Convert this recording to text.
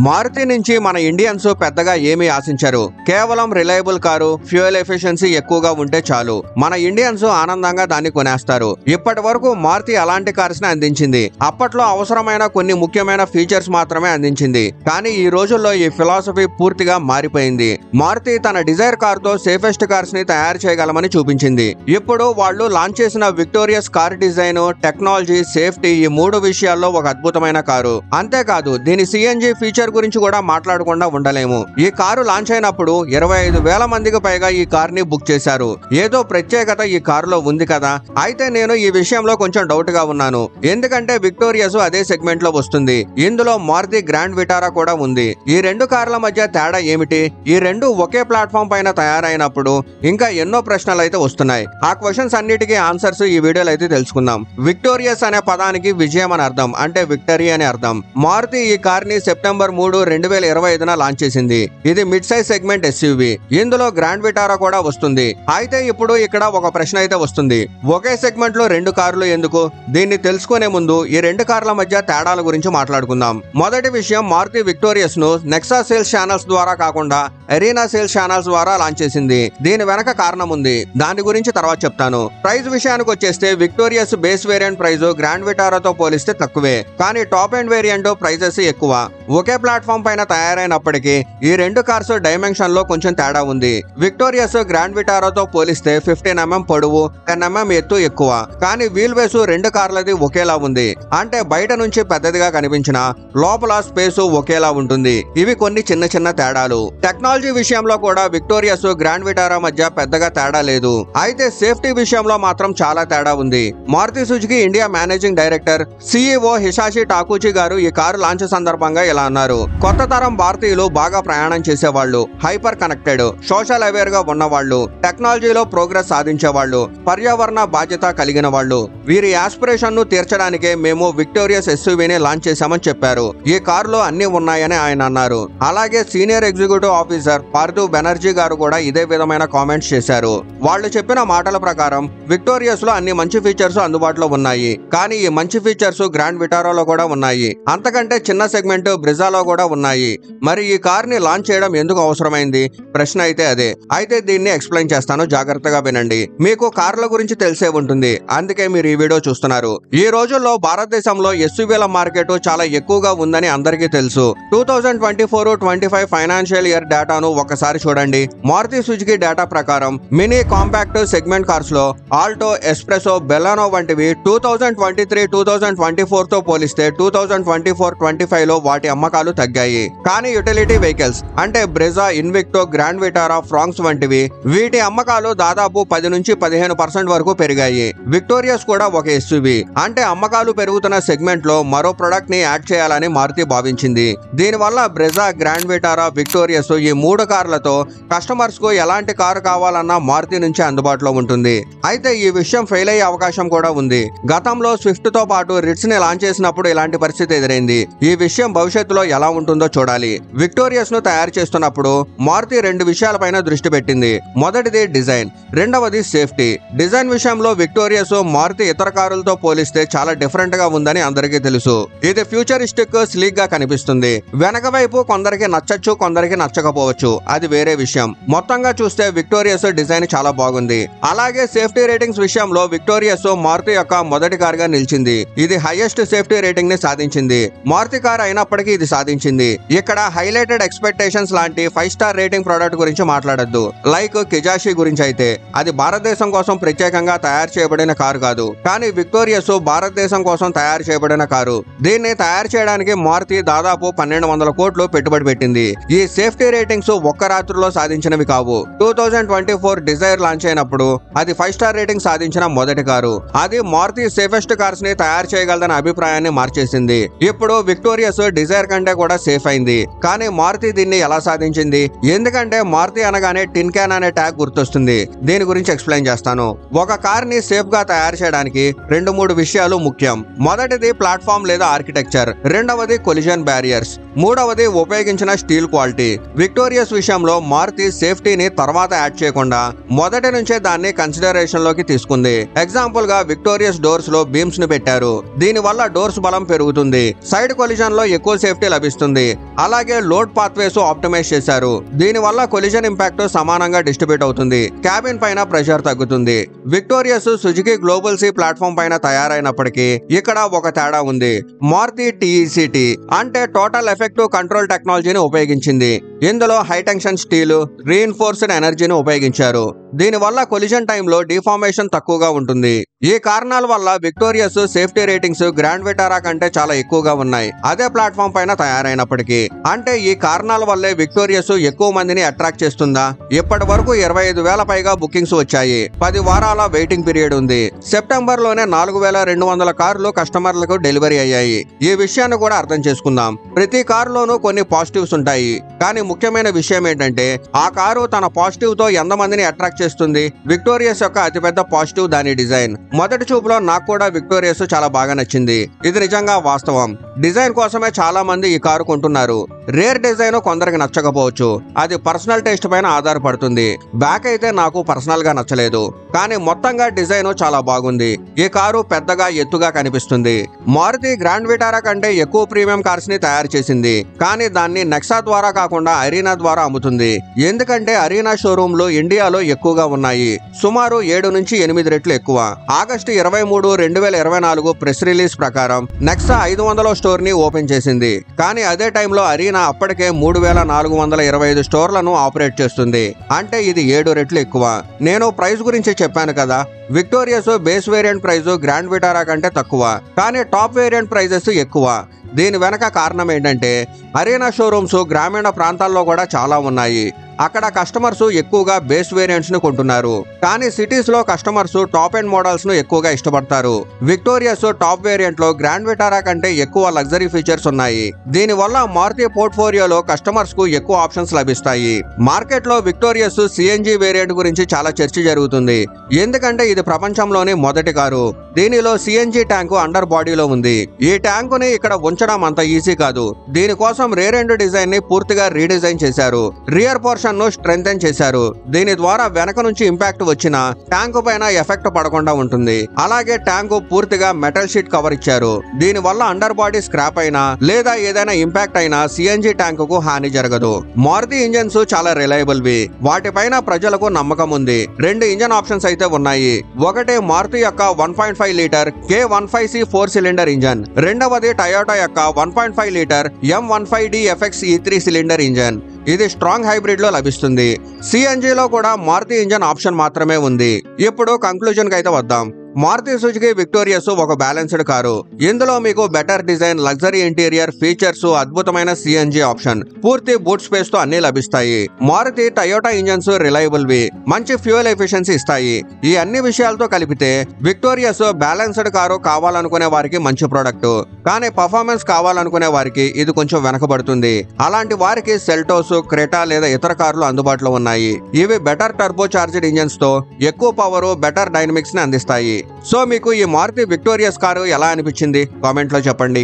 మారుతి నుంచి మన ఇండియన్స్ పెద్దగా ఏమీ ఆశించరు. కేవలం రిలయబుల్ కారు, ఫ్యూయల్ ఎఫిషియన్సీ ఎక్కువగా ఉంటే చాలు. మన ఇండియన్స్ ఆనందంగా దాన్ని కొనేస్తారు. ఇప్పటి వరకు మారుతి అలాంటి కార్స్ ని అందించింది. అప్పట్లో అవసరమైన కొన్ని ముఖ్యమైన ఫీచర్స్ మాత్రమే అందించింది. కానీ ఈ రోజుల్లో ఈ ఫిలాసఫీ పూర్తిగా మారిపోయింది. మారుతి తన డిజైర్ కార్ తో సేఫెస్ట్ కార్స్ ని తయారు చేయగలమని చూపించింది. ఇప్పుడు వాళ్ళు లాంచ్ చేసిన victorious car design, technology, safety ఈ మూడు విషయాల్లో ఒక అద్భుతమైన కారు. అంతేకాదు దీని సిఎన్జి ఫీచర్ గురించి కూడా మాట్లాడకుండా ఉండలేము. ఈ కారు లాంచ్ అయినప్పుడు 25,000 మందికి పైగా ఈ కార్ ని బుక్ చేశారు. ఏదో ప్రత్యేకత ఈ కారులో ఉంది కదా. అయితే నేను ఈ విషయంలో కొంచెం డౌట్ గా ఉన్నాను. ఎందుకంటే విక్టోరియస్ అదే సెగ్మెంట్ లో వస్తుంది. ఇందులో మారుతి గ్రాండ్ విటారా కూడా ఉంది. ఈ రెండు కార్ల మధ్య తేడా ఏమిటి? ఈ రెండు ఒకే ప్లాట్ఫామ్ పైన తయారైనప్పుడు ఇంకా ఎన్నో ప్రశ్నలు అయితే వస్తున్నాయి. ఆ క్వశ్చన్స్ అన్నిటికీ ఆన్సర్స్ ఈ వీడియోలో అయితే తెలుసుకుందాం. విక్టోరియస్ అనే పదానికి విజయం అని అర్థం, అంటే విక్టరీ అని అర్థం. మారుతి ఈ కార్ ని సెప్టెంబర్ 3, 2025న లాంచ్ చేసింది. ఇది మిడ్ సైజ్ సెగ్మెంట్ ఎస్యూవి. ఇందులో గ్రాండ్ విటారా కూడా వస్తుంది. అయితే ఇప్పుడు ఇక్కడ ఒక ప్రశ్న అయితే వస్తుంది. ఒకే సెగ్మెంట్ లో రెండు కార్లు ఎందుకు? దీన్ని తెలుసుకునే ముందు ఈ రెండు కార్ల మధ్య తేడాల గురించి మాట్లాడుకుందాం. మొదటి విషయం, మారుతి విక్టోరియస్ ను నెక్సా సేల్స్ ఛానల్స్ ద్వారా కాకుండా అరీనా సేల్స్ ఛానల్స్ ద్వారా లాంచ్ చేసింది. దీని వెనక కారణం ఉంది. దాని గురించి తర్వాత చెప్తాను. ప్రైస్ విషయానికి వచ్చేస్తే Victoris base variant price grand విటారాతో పోలిస్తే తక్కువే. కానీ టాప్ ఎండ్ వేరియంట్ ప్రైజెస్ ఎక్కువ. ఒకే ప్లాట్ఫామ్ పైన తయారైనప్పటికీ ఈ రెండు కార్స్ డైమెన్షన్ లో కొంచెం తేడా ఉంది. విక్టోరియస్ గ్రాండ్ విటారాతో పోలిస్తే 15 mm పొడవు, 10 mm ఎత్తు ఎక్కువ. కానీ వీల్ బేస్ రెండు కార్లది ఒకేలా ఉంది. అంటే బయట నుంచి పెద్దదిగా కనిపించిన లోపల స్పేస్ ఒకేలా ఉంటుంది. ఇవి కొన్ని చిన్న చిన్న తేడాలు. టెక్నాలజీ విషయంలో కూడా విక్టోరియస్ గ్రాండ్ విటారా మధ్య పెద్దగా తేడా లేదు. అయితే సేఫ్టీ విషయంలో మాత్రం చాలా తేడా ఉంది. Maruti Suzuki India managing director, CEO Hisashi Takeuchi garu ఈ కారు లాంచ్ సందర్భంగా ఇలా అన్నారు. కొత్త తరం భారతీయులు బాగా ప్రయాణం చేసేవాళ్ళు, హైపర్ కనెక్టెడ్, సోషల్ అవేర్ గా ఉన్నవాళ్ళు, టెక్నాలజీలో ప్రోగ్రెస్ సాధించేవాళ్ళు, పర్యావరణ బాధ్యత కలిగిన వాళ్ళు. వీరి ఆస్పిరేషన్ ను తీర్చడానికే మేము విక్టోరియస్ ఎస్యూవీని లాంచ్ చేశామని చెప్పారు. ఈ కారులో అన్ని ఉన్నాయని ఆయన అన్నారు. అలాగే senior executive officer Parthiv Banerjee గారు కూడా ఇదే విధమైన కామెంట్స్ చేశారు. వాళ్ళు చెప్పిన మాటల ప్రకారం విక్టోరియస్ లో అన్ని మంచి ఫీచర్స్ అందుబాటులో ఉన్నాయి. కానీ ఈ మంచి ఫీచర్స్ గ్రాండ్ విటారాలో కూడా ఉన్నాయి. అంతకంటే చిన్న సెగ్మెంట్ బ్రిజాలో కూడా ఉన్నాయి. మరి ఈ కార్ ని లాంచ్ చేయడం ఎందుకు అవసరమైంది? ప్రశ్న అయితే అదే. అయితే దీన్ని ఎక్స్ప్లెయిన్ చేస్తాను, జాగ్రత్తగా వినండి. మీకు కార్ల గురించి తెలిసే ఉంటుంది, అందుకే మీరు ఈ వీడియో చూస్తున్నారు. ఈ రోజుల్లో భారతదేశంలో ఎస్యూవీల మార్కెట్ చాలా ఎక్కువగా ఉందని అందరికీ తెలుసు. 2024-25 ఫైనాన్షియల్ ఇయర్ డేటాను ఒకసారి చూడండి. మారుతి సుజుకి డేటా ప్రకారం మినీ కాంపాక్ట్ సెగ్మెంట్ కార్స్ లో ఆల్టో, ఎస్ప్రెసో, బెలానో వంటివి 2023-2024 తో పోలిస్తే 2024-25 లో వాటి అమ్మకాలు తగ్గాయి. కానీ యుటిలిటీ వెహికల్స్ అంటే Brezza, Invicto, Grand Vitara, Fronx వంటివి వీటి అమ్మకాలు దాదాపు 10 నుంచి 15% వరకు పెరిగాయి. విక్టోరియస్ కూడా ఒక ఎస్యూవీ. అంటే అమ్మకాలు పెరుగుతున్న సెగ్మెంట్ లో మరో ప్రొడక్ట్ ని యాడ్ చేయాలని మారుతి భావించింది. దీనివల్ల బ్రెజా, గ్రాండ్ విటారా, విక్టోరియస్ ఈ మూడు కార్లతో కస్టమర్స్ కు ఎలాంటి కారు కావాలన్నా మారుతి నుంచి అందుబాటులో ఉంటుంది. అయితే ఈ విషయం ఫెయిల్ అయ్యే అవకాశం కూడా ఉంది. గతంలో స్విఫ్ట్ తో పాటు రిట్స్ ని లాంచ్ చేసినప్పుడు ఇలాంటి పరిస్థితి ఎదురైంది. ఈ విషయం భవిష్యత్తులో ఎలా ఉంటుందో చూడాలి. విక్టోరియస్ ను తయారు చేస్తున్నప్పుడు మారుతి రెండు విషయాలపైన దృష్టి పెట్టింది. మొదటిది డిజైన్, రెండవది సేఫ్టీ. డిజైన్ విషయంలో విక్టోరియస్ మారుతి ఇతర కారులతో పోలిస్తే చాలా డిఫరెంట్ గా ఉందని అందరికీ తెలుసు. ఇది ఫ్యూచరిస్టిక్, స్లీక్ గా కనిపిస్తుంది. వెనక వైపు కొందరికి నచ్చచ్చు, కొందరికి నచ్చకపోవచ్చు, అది వేరే విషయం. మొత్తంగా చూస్తే విక్టోరియస్ డిజైన్ చాలా బాగుంది. అలాగే సేఫ్టీ రేటింగ్స్ విషయంలో విక్టోరియస్ మారుతి యొక్క మొదటి కార్ గా నిలిచింది. ఇది హైయెస్ట్ సేఫ్టీ రేటింగ్ ని సాధించింది. మారుతి కార్ అయినప్పటికీ ఇది సాధించింది. ఇక్కడ హైలైటెడ్ ఎక్స్పెక్టేషన్స్ లాంటి 5 స్టార్ రేటింగ్ ప్రోడక్ట్ గురించి మాట్లాడొద్దు. లైక్ కిజాషి గురించి అయితే అది భారతదేశం కోసం ప్రత్యేకంగా తయారు చేయబడిన కారు కాదు. కానీ విక్టోరియస్ భారతదేశం కోసం తయారు చేయబడిన కారు. దీన్ని తయారు చేయడానికి మారుతి దాదాపు 1200 కోట్లు పెట్టుబడి పెట్టింది. ఈ సేఫ్టీ రేటింగ్స్ ఒక్క రాత్రిలో సాధించినవి కావు. 2024 డిజైర్ లాంచ్ అయినప్పుడు అది 5 స్టార్ రేటింగ్ సాధించిన మొదటి కారు. అది మారుతి సేఫెస్ట్ కార్స్ ని తయారు చేయగలదన్న అభిప్రాయాన్ని మార్చేసింది. ఇప్పుడు విక్టోరియస్ డిజైర్ కంటే కూడా సేఫ్ అయింది. కానీ మారుతి దీన్ని ఎలా సాధించింది? ఎందుకంటే మారుతి అనగానే టిన్ క్యాన్ అనే ట్యాగ్ గుర్తొస్తుంది. దీని గురించి ఎక్స్ప్లెయిన్ చేస్తాను. ఒక కార్ ని సేఫ్ గా తయారు చేయడానికి 2-3 విషయాలు ముఖ్యం. మొదటిది ప్లాట్ఫామ్ లేదా ఆర్కిటెక్చర్, రెండవది కొలిజన్ బ్యారియర్స్, మూడవది ఉపయోగించిన స్టీల్ క్వాలిటీ. విక్టోరియస్ విషయంలో మారుతి సేఫ్టీని తర్వాత యాడ్ చేయకుండా మొదటి నుంచే దాన్ని కన్సిడరేషన్ లోకి తీసుకుంది. ఎగ్జాంపుల్ గా విక్టోరియస్ డోర్స్ లో బీమ్స్ ని పెట్టారు. దీని వల్ల డోర్స్ బలం పెరుగుతుంది. సైడ్ కొలిజన్ లో ఎక్కువ సేఫ్టీ లభిస్తుంది. అలాగే లోడ్ పాత్వేస్ ఆప్టిమైజ్ చేశారు. దీనివల్ల కొలిజన్ ఇంపాక్ట్ సమానంగా డిస్ట్రిబ్యూట్ అవుతుంది. క్యాబిన్ పైన ప్రెషర్ తగ్గుతుంది. Victoris Suzuki global C platform పైన తయారైనప్పటికీ ఇక్కడ ఒక తేడా ఉంది. మారుతి TECT అంటే టోటల్ ఎఫెక్టివ్ కంట్రోల్ టెక్నాలజీని ఉపయోగించింది. ఇందులో హై టెన్షన్ స్టీల్, రీఇన్ఫోర్స్డ్ ఎనర్జీని ఉపయోగించారు. దీనివల్ల కొలిజన్ టైంలో డిఫార్మేషన్ తక్కువగా ఉంటుంది. ఈ కారణాల వల్ల victorious safety ratings grand Vitara కంటే చాలా ఎక్కువగా ఉన్నాయి. అదే ప్లాట్ఫామ్ పైన తయారైనప్పటికీ. అంటే ఈ కారణాల వల్లే విక్టోరియస్ ఎక్కువ మందిని అట్రాక్ట్ చేస్తుందా? ఇప్పటి వరకు 25,000 పైగా బుకింగ్స్ వచ్చాయి. 10 వారాల వెయిటింగ్ పీరియడ్ ఉంది. సెప్టెంబర్ లోనే 4,200 కార్లు కస్టమర్లకు డెలివరీ అయ్యాయి. ఈ విషయాన్ని కూడా అర్థం చేసుకుందాం. ప్రతి కారులోనూ కొన్ని పాజిటివ్స్ ఉంటాయి. కానీ ముఖ్యమైన విషయం ఏంటంటే ఆ కారు తన పాజిటివ్ తో ఎంతమందిని అట్రాక్ట్ చేస్తుంది. విక్టోరియస్ యొక్క అతిపెద్ద పాజిటివ్ దాని డిజైన్. మొదటి చూపులో నాకు కూడా విక్టోరియస్ చాలా బాగా నచ్చింది. ఇది నిజంగా వాస్తవం. డిజైన్ కోసమే చాలా మంది ఈ కారు కొంటున్నారు. రేర్ డిజైన్ కొందరికి నచ్చకపోవచ్చు. అది పర్సనల్ టేస్ట్ పైన ఆధారపడుతుంది. బ్యాక్ అయితే నాకు పర్సనల్ గా నచ్చలేదు. కానీ మొత్తంగా డిజైన్ చాలా బాగుంది. ఈ కారు పెద్దగా ఎత్తుగా కనిపిస్తుంది. మారుతి గ్రాండ్ విటారా కంటే ఎక్కువ ప్రీమియం కార్స్ ని తయారు చేసింది. కానీ దాన్ని నెక్సా ద్వారా కాకుండా అరీనా ద్వారా అమ్ముతుంది. ఎందుకంటే అరీనా షోరూమ్లు ఇండియాలో ఎక్కువగా ఉన్నాయి. సుమారు 7 నుంచి 8 రెట్లు ఎక్కువ. ఆగస్టు 23, 2024 ప్రెస్ రిలీజ్ ప్రకారం నెక్సా 500వ స్టోర్ ని ఓపెన్ చేసింది. కానీ అదే టైంలో అరీనా అప్పటికే 3,425 స్టోర్లను ఆపరేట్ చేస్తుంది. అంటే ఇది 7 రెట్లు ఎక్కువ. నేను ప్రైస్ గురించి చెప్పాను కదా. Victorious base variant price grand Vitara కంటే తక్కువ. కానీ టాప్ వేరియంట్ ప్రైజెస్ ఎక్కువ. దీని వెనక కారణం ఏంటంటే అరీనా షోరూమ్స్ గ్రామీణ ప్రాంతాల్లో కూడా చాలా ఉన్నాయి. అక్కడ కస్టమర్స్ ఎక్కువగా బేస్ వేరియంట్స్ ను కొంటున్నారు. కానీ సిటీస్ లో కస్టమర్స్ టాప్ ఎండ్ మోడల్స్ ను ఎక్కువగా ఇష్టపడతారు. విక్టోరియస్ టాప్ వేరియంట్ లో గ్రాండ్ విటారా కంటే ఎక్కువ లగ్జరీ ఫీచర్స్ ఉన్నాయి. దీని వల్ల మారుతి పోర్ట్ఫోలియోలో కస్టమర్స్ కు ఎక్కువ ఆప్షన్స్ లభిస్తాయి. మార్కెట్ లో విక్టోరియస్ CNG వేరియంట్ గురించి చాలా చర్చ జరుగుతుంది. ఎందుకంటే ఇది ప్రపంచంలోనే మొదటి కారు. దీనిలో CNG ట్యాంకు అండర్ బాడీలో ఉంది. ఈ ట్యాంకుని ఇక్కడ ఉంచడం అంత ఈజీ కాదు. దీనికోసం రేర్ ఎండ్ డిజైన్ ని పూర్తిగా రీడిజైన్ చేశారు. రియర్ పోర్షన్ ను స్ట్రెంథెన్ చేశారు. దీని ద్వారా వెనక నుంచి ఇంపాక్ట్ వచ్చిన ట్యాంకు పైన ఎఫెక్ట్ పడకుండా ఉంటుంది. అలాగే ట్యాంకు పూర్తిగా మెటల్ షీట్ కవర్ ఇచ్చారు. దీని వల్ల అండర్ బాడీ స్క్రాప్ అయినా లేదా ఏదైనా ఇంపాక్ట్ అయినా CNG ట్యాంకు హాని జరగదు. మారుతి ఇంజన్స్ చాలా రిలయబుల్ వి. వాటిపైన ప్రజలకు నమ్మకం ఉంది. 2 ఇంజన్ ఆప్షన్స్ అయితే ఉన్నాయి. ఒకటి మారుతి యొక్క 1.5 లీటర్ K15C 4 సిలిండర్ ఇంజన్. రెండవది టయోటా యొక్క 1.5 litre M15D FX E3 cylinder engine. ఇది స్ట్రాంగ్ హైబ్రిడ్ లో లభిస్తుంది. CNG లో కూడా మారుతి ఇంజన్ ఆప్షన్ మాత్రమే ఉంది. ఇప్పుడు కంక్లూజన్ కి అయితే వద్దాం. మారుతి సుజుకి విక్టోరియస్ ఒక బ్యాలెన్స్డ్ కారు. ఇందులో మీకు better design, luxury interior, features, అద్భుతమైన CNG ఆప్షన్, పూర్తి బూట్ స్పేస్ తో అన్ని లభిస్తాయి. మారుతి టయోటా ఇంజన్స్ రిలయబుల్ వి, మంచి ఫ్యూయల్ ఎఫిషియన్సీ ఇస్తాయి. ఈ అన్ని విషయాలతో కలిపితే విక్టోరియస్ బ్యాలెన్స్డ్ కారు కావాలనుకునే వారికి మంచి ప్రోడక్ట్. కానీ పర్ఫార్మెన్స్ కావాలనుకునే వారికి ఇది కొంచెం వెనకబడుతుంది. అలాంటి వారికి సెల్టోస్, క్రెటా లేదా ఇతర కార్లు అందుబాటులో ఉన్నాయి. ఇవి బెటర్ టర్బో చార్జ్డ్ ఇంజన్స్ తో ఎక్కువ పవర్, బెటర్ డైనమిక్స్ ని అందిస్తాయి. సో మీకు ఈ మారుతి విక్టోరియస్ కారు ఎలా అనిపించింది? కామెంట్ లో చెప్పండి.